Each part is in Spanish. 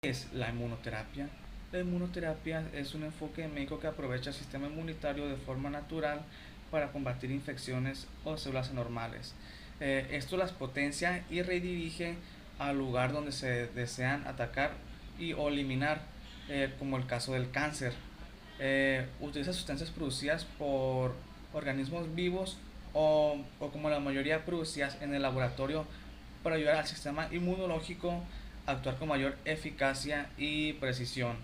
Es la inmunoterapia. La inmunoterapia es un enfoque médico que aprovecha el sistema inmunitario de forma natural para combatir infecciones o células anormales. Esto las potencia y redirige al lugar donde se desean atacar y o eliminar, como el caso del cáncer. Utiliza sustancias producidas por organismos vivos o como la mayoría producidas en el laboratorio para ayudar al sistema inmunológico a actuar con mayor eficacia y precisión.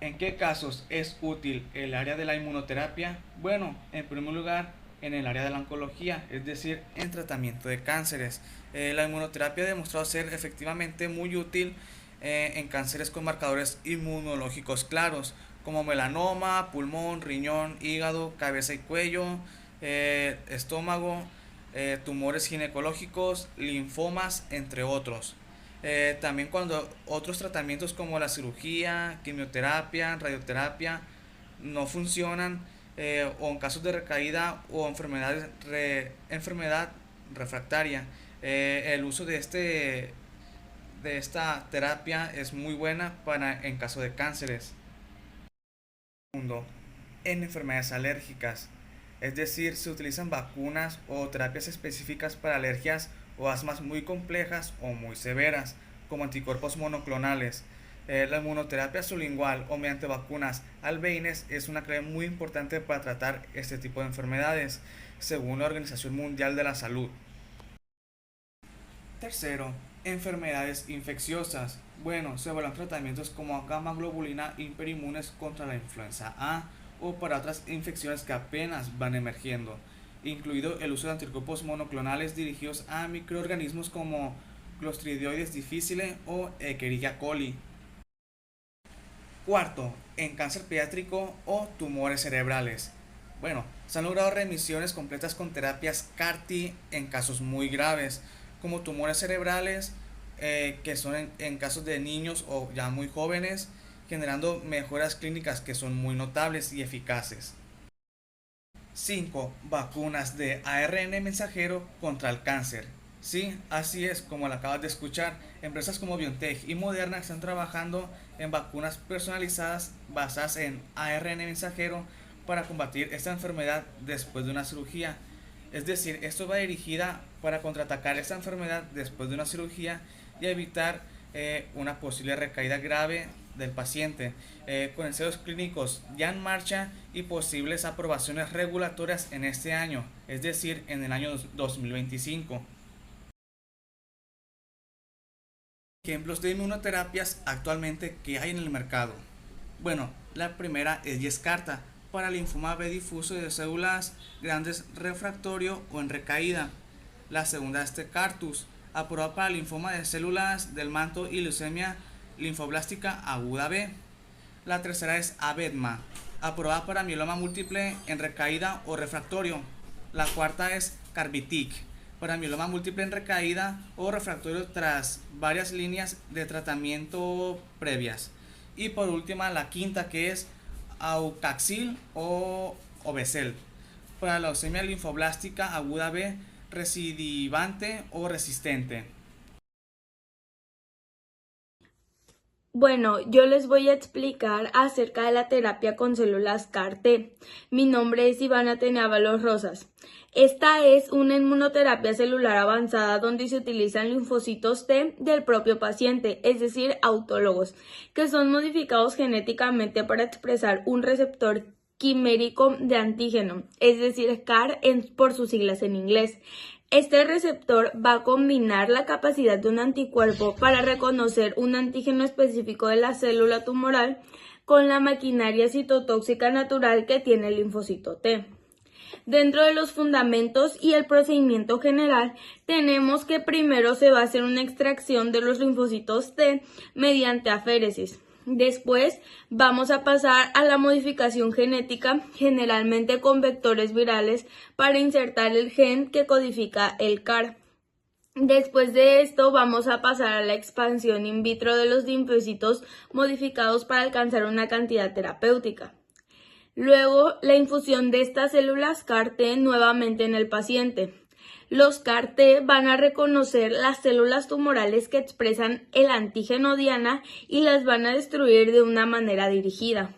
¿En qué casos es útil el área de la inmunoterapia? Bueno, en primer lugar, en el área de la oncología, es decir, en tratamiento de cánceres. La inmunoterapia ha demostrado ser efectivamente muy útil en cánceres con marcadores inmunológicos claros, como melanoma, pulmón, riñón, hígado, cabeza y cuello, estómago, tumores ginecológicos, linfomas, entre otros. También cuando otros tratamientos como la cirugía, quimioterapia, radioterapia no funcionan, o en casos de recaída o enfermedad refractaria, el uso de esta terapia es muy buena para en caso de cánceres. Segundo, en enfermedades alérgicas, es decir, se utilizan vacunas o terapias específicas para alergias o asmas muy complejas o muy severas, como anticuerpos monoclonales. La inmunoterapia sublingual o mediante vacunas albeines es una clave muy importante para tratar este tipo de enfermedades, según la Organización Mundial de la Salud. Tercero, enfermedades infecciosas. Bueno, se evalúan tratamientos como gamma globulina hiperinmunes contra la influenza A o para otras infecciones que apenas van emergiendo, incluido el uso de anticuerpos monoclonales dirigidos a microorganismos como Clostridioides difficile o Escherichia coli. Cuarto, en cáncer pediátrico o tumores cerebrales. Bueno, se han logrado remisiones completas con terapias CAR-T en casos muy graves, como tumores cerebrales, que son en casos de niños o ya muy jóvenes, generando mejoras clínicas que son muy notables y eficaces. 5. Vacunas de ARN mensajero contra el cáncer. Sí, así es como lo acabas de escuchar. Empresas como BioNTech y Moderna están trabajando en vacunas personalizadas basadas en ARN mensajero para combatir esta enfermedad después de una cirugía. Es decir, esto va dirigida para contraatacar esta enfermedad después de una cirugía y evitar una posible recaída grave del paciente, con ensayos clínicos ya en marcha y posibles aprobaciones regulatorias en este año, es decir, en el año 2025. Ejemplos de inmunoterapias actualmente que hay en el mercado. Bueno, la primera es Yescarta para linfoma B difuso de células grandes refractorio o en recaída. La segunda es Tecartus, aprobada para linfoma de células del manto y leucemia linfoblástica aguda B. La tercera es Abedma, aprobada para mieloma múltiple en recaída o refractorio. La cuarta es Carbitic, para mieloma múltiple en recaída o refractorio tras varias líneas de tratamiento previas. Y por última, la quinta, que es Aucaxil o Obecel, para la leucemia linfoblástica aguda B recidivante o resistente. Bueno, yo les voy a explicar acerca de la terapia con células CAR-T. Mi nombre es Ivana Tenávalos Rosas. Esta es una inmunoterapia celular avanzada donde se utilizan linfocitos T del propio paciente, es decir, autólogos, que son modificados genéticamente para expresar un receptor quimérico de antígeno, es decir, CAR por sus siglas en inglés. Este receptor va a combinar la capacidad de un anticuerpo para reconocer un antígeno específico de la célula tumoral con la maquinaria citotóxica natural que tiene el linfocito T. Dentro de los fundamentos y el procedimiento general, tenemos que primero se va a hacer una extracción de los linfocitos T mediante aféresis. Después vamos a pasar a la modificación genética, generalmente con vectores virales, para insertar el gen que codifica el CAR. Después de esto vamos a pasar a la expansión in vitro de los linfocitos modificados para alcanzar una cantidad terapéutica. Luego, la infusión de estas células CAR-T nuevamente en el paciente. Los CAR-T van a reconocer las células tumorales que expresan el antígeno Diana y las van a destruir de una manera dirigida.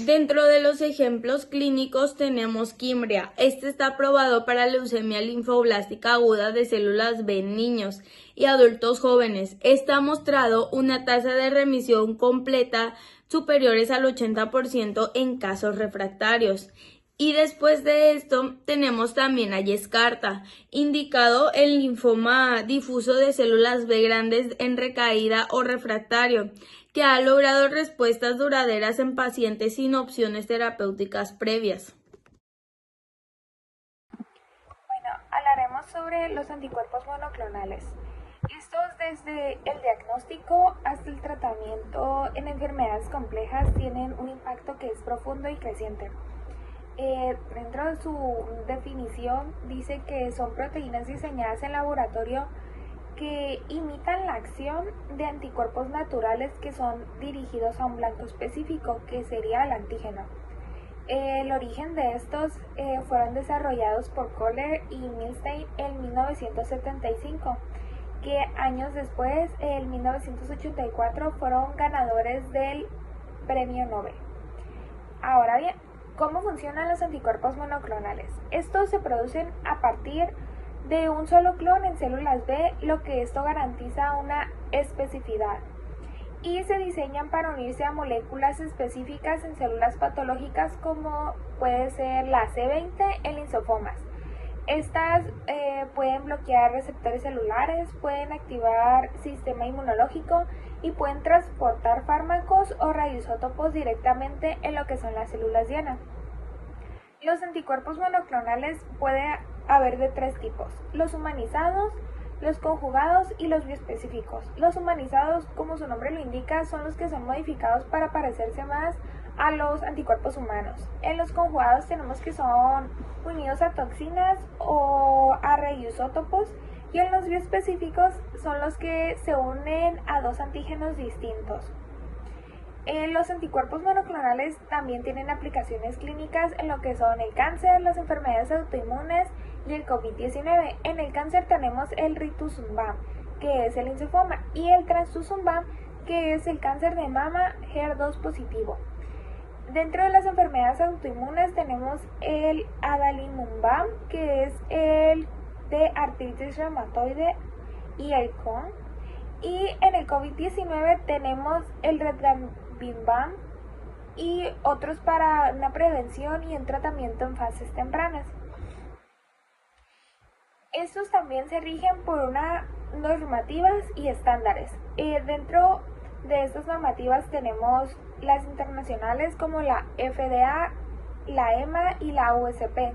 Dentro de los ejemplos clínicos tenemos Kimmtrak. Este está aprobado para leucemia linfoblástica aguda de células B en niños y adultos jóvenes. Está mostrado una tasa de remisión completa superiores al 80% en casos refractarios. Y después de esto tenemos también a Yescarta, indicado en linfoma difuso de células B grandes en recaída o refractario, que ha logrado respuestas duraderas en pacientes sin opciones terapéuticas previas. Bueno, hablaremos sobre los anticuerpos monoclonales. Estos desde el diagnóstico hasta el tratamiento en enfermedades complejas tienen un impacto que es profundo y creciente. Dentro de su definición dice que son proteínas diseñadas en laboratorio que imitan la acción de anticuerpos naturales que son dirigidos a un blanco específico, que sería el antígeno. El origen de estos fueron desarrollados por Kohler y Milstein en 1975, que años después, en 1984, fueron ganadores del Premio Nobel. Ahora bien, ¿cómo funcionan los anticuerpos monoclonales? Estos se producen a partir de un solo clon en células B, lo que esto garantiza una especificidad. Y se diseñan para unirse a moléculas específicas en células patológicas como puede ser la C20 en linfomas. Estas pueden bloquear receptores celulares, pueden activar sistema inmunológico y pueden transportar fármacos o radioisótopos directamente en lo que son las células diana. Los anticuerpos monoclonales puede haber de tres tipos: los humanizados, los conjugados y los bioespecíficos. Los humanizados, como su nombre lo indica, son los que son modificados para parecerse más a los anticuerpos humanos. En los conjugados tenemos que son unidos a toxinas o a radioisótopos, y en los bioespecíficos son los que se unen a dos antígenos distintos. Los anticuerpos monoclonales también tienen aplicaciones clínicas en lo que son el cáncer, las enfermedades autoinmunes y el COVID-19. En el cáncer tenemos el rituximab, que es el linfoma, y el trastuzumab, que es el cáncer de mama HER2 positivo. Dentro de las enfermedades autoinmunes tenemos el adalimumab, que es el de artritis reumatoide y el Crohn. Y en el COVID-19 tenemos el Retrovirban y otros para una prevención y un tratamiento en fases tempranas. Estos también se rigen por unas normativas y estándares. Dentro de estas normativas tenemos las internacionales como la FDA, la EMA y la USP.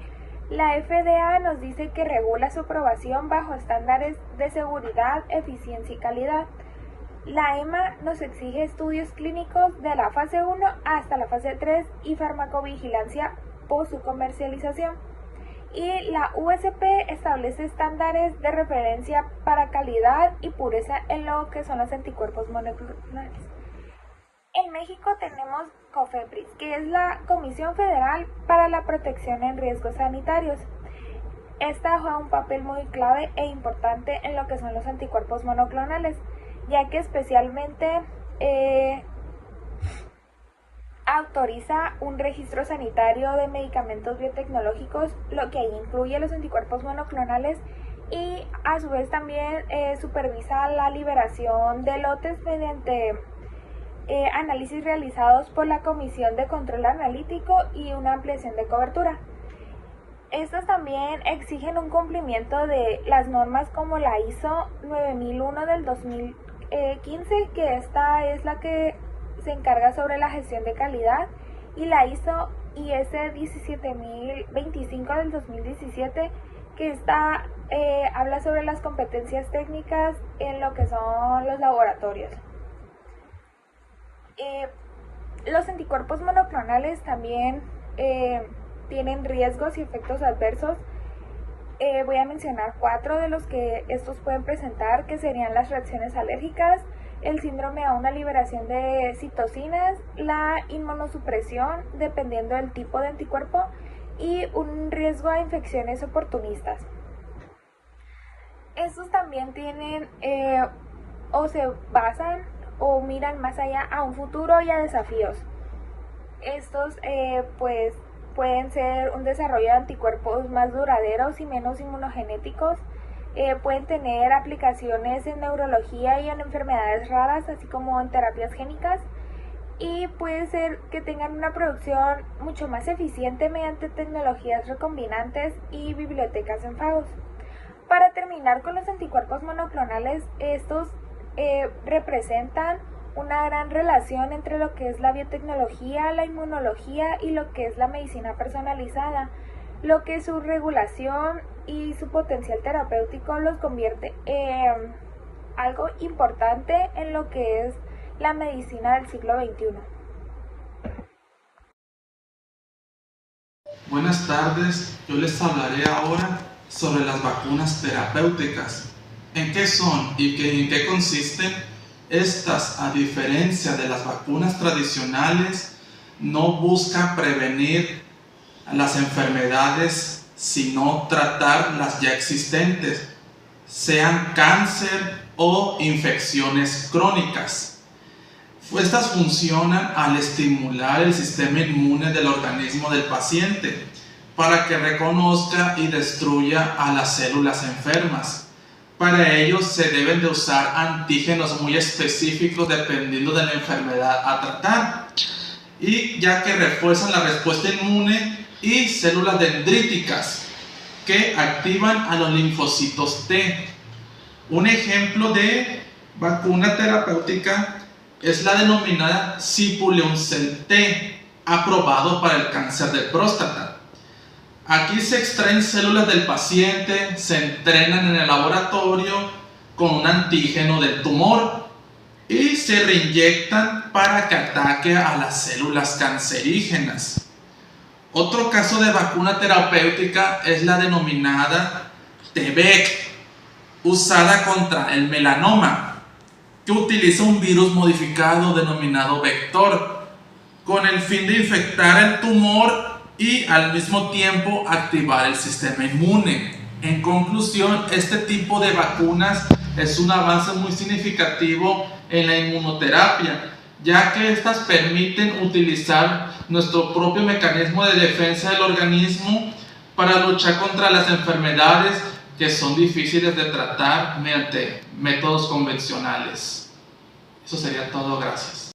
La FDA nos dice que regula su aprobación bajo estándares de seguridad, eficiencia y calidad. La EMA nos exige estudios clínicos de la fase 1 hasta la fase 3 y farmacovigilancia post su comercialización. Y la USP establece estándares de referencia para calidad y pureza en lo que son los anticuerpos monoclonales. En México tenemos COFEPRIS, que es la Comisión Federal para la Protección en Riesgos Sanitarios. Esta juega un papel muy clave e importante en lo que son los anticuerpos monoclonales, ya que especialmente autoriza un registro sanitario de medicamentos biotecnológicos, lo que ahí incluye los anticuerpos monoclonales, y a su vez también supervisa la liberación de lotes mediante análisis realizados por la Comisión de Control Analítico y una ampliación de cobertura. Estos también exigen un cumplimiento de las normas como la ISO 9001 del 2015, que esta es la que se encarga sobre la gestión de calidad, y la ISO IS 17025 del 2017, que esta habla sobre las competencias técnicas en lo que son los laboratorios. Los anticuerpos monoclonales también tienen riesgos y efectos adversos. Voy a mencionar 4 de los que estos pueden presentar, que serían las reacciones alérgicas, el síndrome a una liberación de citocinas, la inmunosupresión dependiendo del tipo de anticuerpo y un riesgo a infecciones oportunistas. Estos también tienen o se basan o miran más allá a un futuro y a desafíos. Estos pues pueden ser un desarrollo de anticuerpos más duraderos y menos inmunogenéticos. Pueden tener aplicaciones en neurología y en enfermedades raras, así como en terapias génicas. Y puede ser que tengan una producción mucho más eficiente mediante tecnologías recombinantes y bibliotecas en fagos. Para terminar con los anticuerpos monoclonales, estos representan una gran relación entre lo que es la biotecnología, la inmunología y lo que es la medicina personalizada, lo que su regulación y su potencial terapéutico los convierte en algo importante en lo que es la medicina del siglo XXI. Buenas tardes, yo les hablaré ahora sobre las vacunas terapéuticas. ¿En qué son y en qué consisten? Estas, a diferencia de las vacunas tradicionales, no buscan prevenir las enfermedades, sino tratar las ya existentes, sean cáncer o infecciones crónicas. Estas funcionan al estimular el sistema inmune del organismo del paciente para que reconozca y destruya a las células enfermas. Para ello se deben de usar antígenos muy específicos dependiendo de la enfermedad a tratar, y ya que refuerzan la respuesta inmune, y células dendríticas que activan a los linfocitos T. Un ejemplo de vacuna terapéutica es la denominada Sipuleucel T, aprobado para el cáncer de próstata. Aquí se extraen células del paciente, se entrenan en el laboratorio con un antígeno del tumor y se reinyectan para que ataque a las células cancerígenas. Otro caso de vacuna terapéutica es la denominada T-VEC, usada contra el melanoma, que utiliza un virus modificado denominado vector, con el fin de infectar el tumor y al mismo tiempo activar el sistema inmune. En conclusión, este tipo de vacunas es un avance muy significativo en la inmunoterapia, ya que estas permiten utilizar nuestro propio mecanismo de defensa del organismo para luchar contra las enfermedades que son difíciles de tratar mediante métodos convencionales. Eso sería todo, gracias.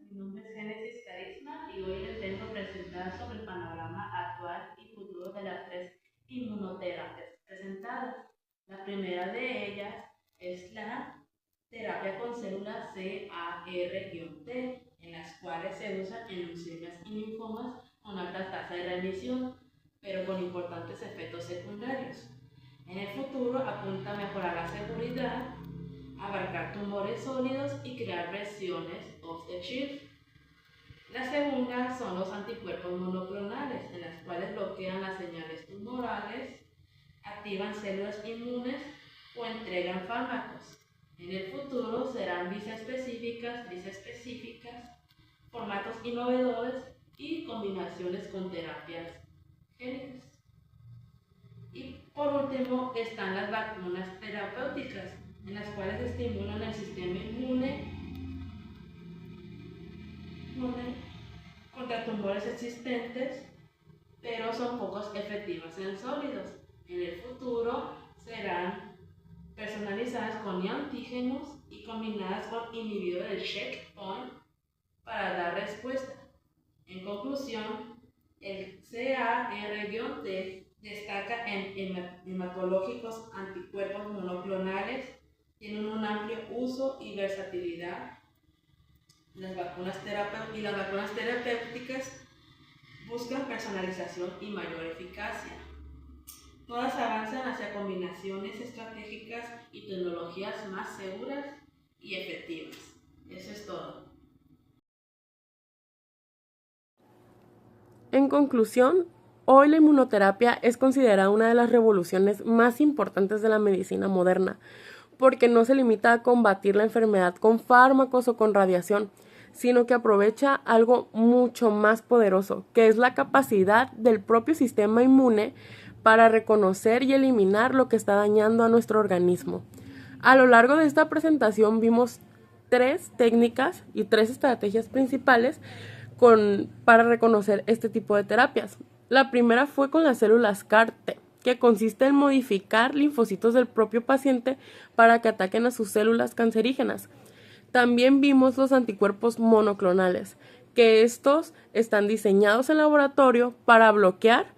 Mi nombre es Génesis Carisma y hoy les vengo a presentar sobre el panorama actual y futuro de las tres inmunoterapias presentadas. La primera de ellas es la terapia con células CAR-T, en las cuales se usan en leucemias y linfomas con alta tasa de remisión, pero con importantes efectos secundarios. En el futuro apunta a mejorar la seguridad, abarcar tumores sólidos y crear versiones off the shelf. La segunda son los anticuerpos monoclonales, en las cuales bloquean las señales tumorales, activan células inmunes o entregan fármacos. En el futuro serán bispecíficas, trispecíficas, formatos innovadores y combinaciones con terapias génicas. Y por último están las vacunas terapéuticas, en las cuales estimulan el sistema inmune contra tumores existentes, pero son pocos efectivas en sólidos. En el futuro serán personalizadas con neoantígenos y combinadas con inhibidores del checkpoint para dar respuesta. En conclusión, el CAR-T destaca en hematológicos anticuerpos monoclonales, tienen un amplio uso y versatilidad. Las vacunas terapéuticas buscan personalización y mayor eficacia. Todas avanzan hacia combinaciones estratégicas y tecnologías más seguras y efectivas. Eso es todo. En conclusión, hoy la inmunoterapia es considerada una de las revoluciones más importantes de la medicina moderna, porque no se limita a combatir la enfermedad con fármacos o con radiación, sino que aprovecha algo mucho más poderoso, que es la capacidad del propio sistema inmune para reconocer y eliminar lo que está dañando a nuestro organismo. A lo largo de esta presentación vimos 3 técnicas y 3 estrategias principales para reconocer este tipo de terapias. La primera fue con las células CAR-T, que consiste en modificar linfocitos del propio paciente para que ataquen a sus células cancerígenas. También vimos los anticuerpos monoclonales, que estos están diseñados en laboratorio para bloquear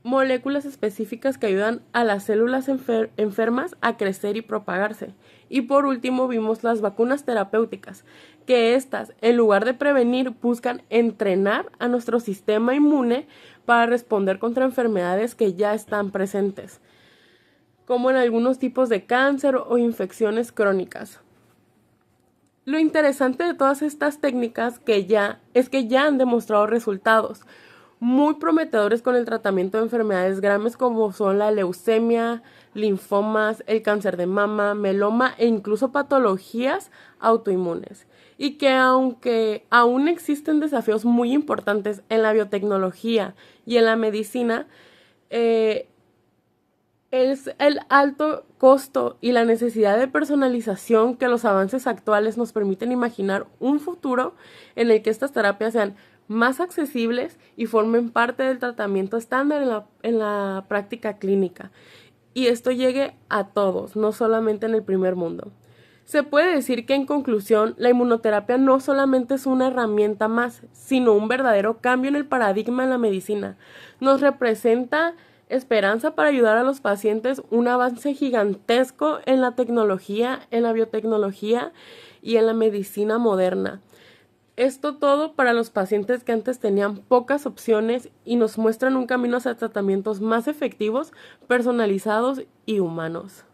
moléculas específicas que ayudan a las células enfermas a crecer y propagarse. Y por último vimos las vacunas terapéuticas, que estas, en lugar de prevenir, buscan entrenar a nuestro sistema inmune para responder contra enfermedades que ya están presentes, como en algunos tipos de cáncer o infecciones crónicas. Lo interesante de todas estas técnicas es que ya han demostrado resultados muy prometedores con el tratamiento de enfermedades graves como son la leucemia, linfomas, el cáncer de mama, meloma e incluso patologías autoinmunes. Y que aunque aún existen desafíos muy importantes en la biotecnología y en la medicina, es el alto costo y la necesidad de personalización que los avances actuales nos permiten imaginar un futuro en el que estas terapias sean más accesibles y formen parte del tratamiento estándar en la práctica clínica. Y esto llegue a todos, no solamente en el primer mundo. Se puede decir que en conclusión, la inmunoterapia no solamente es una herramienta más, sino un verdadero cambio en el paradigma de la medicina. Nos representa esperanza para ayudar a los pacientes, un avance gigantesco en la tecnología, en la biotecnología y en la medicina moderna. Esto todo para los pacientes que antes tenían pocas opciones y nos muestran un camino hacia tratamientos más efectivos, personalizados y humanos.